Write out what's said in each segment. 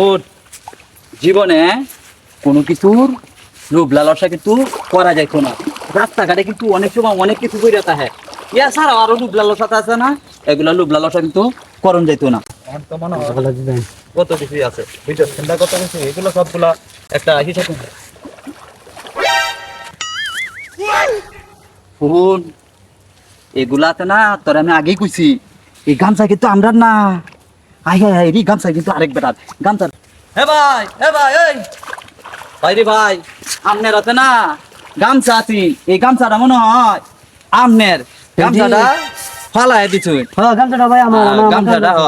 ওর জীবনে কোনো কিছুর লোভ লালসা কিন্তু করা যাইতো না। রাস্তাঘাটে কিন্তু অনেক সময় অনেক কিছু করে যেতে হয়, ইয়া ছাড়া আরো লোভ লালসা আছে না, এগুলা লোভ লালসা কিন্তু করণ যাইতো না। তো মনে হয় কত কিছুই আছে বুঝছো, চিন্তা কত কিছু, এগুলো সবগুলা একটা হিসাব ফোন এগুলাতে না। তোর আমি আগেই কইছি এই গামছা কিন্তু আমরা না, আই হাই হাই, এই গামছা কিন্তু আরেক বেটার গামছা। হে ভাই, হে ভাই, এই ভাই রে ভাই, আমনের আছে না গামছা আছি, এই গামছাটা মনে হয় আমনের। গামছাটা ফালাই দিছুন। হ্যাঁ গামছাটা ভাই আমার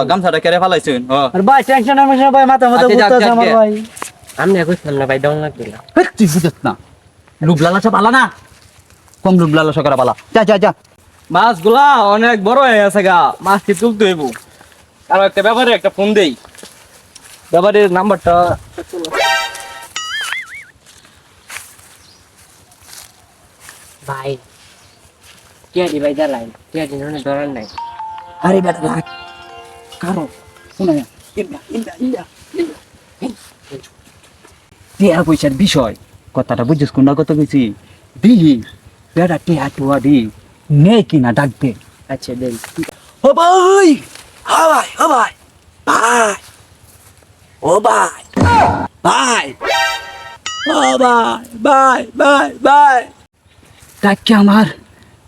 গামছাটা কেড়ে ফালাইছুন। আর ভাই টেনশন আমার ভাই মাথা মাথা ঘুরতেছে আমার ভাই। আমি কইছিলাম না ভাই ডাউন লাগবে না। তুই বুঝছ না, লুব লালসা পালা না, কম লুব লালসা করা পালা। যা যা যা, মাছগুলা অনেক বড় হয়ে গেছে গা, মাছ কি তুলতে হইব। আর একটা ব্যাপারে একটা ফোন দেই, ব্যাপারের নাম্বারটা। ভাই টিয়াডি ভাই জ্বালাই, টিয়াডি ননে ধরার নাই। আরে বেটা রাখ কারো শুনে ইন্দা ইন্দা ইন্দা টিয়া পয়সার বিষয় কথাটা বুঝছিস, কোনটা কত কইছি দিহি বেটা টিয়া টুয়া দি নে কিনা ডাকবে। আচ্ছা দেই। ও ভাই, ও ভাই, ও ভাই, ভাই, ও ভাই, ভাই, ও ভাই, ভাই, ভাই, ভাই, ডাকি আমার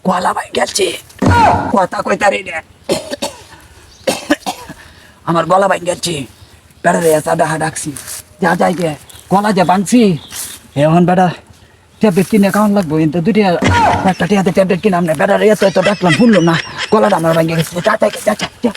গলা ভাই গেছে, কথা কইতারি রে, আমার গলা ভাই গেছে, বেড়া রে সাদা ডাকছি, যা যাই গে গলা যা বাংছি এখন বেড়া ট্যাবলেট কিনে খাওয়ান লাগবো, কিন্তু দুটি একটা টিয়াতে ট্যাবলেট কিনে আমরা বেড়া রে এত ডাকলাম শুনলো না, গলাটা আমার ভাঙে গেছে। যা যা যা যা।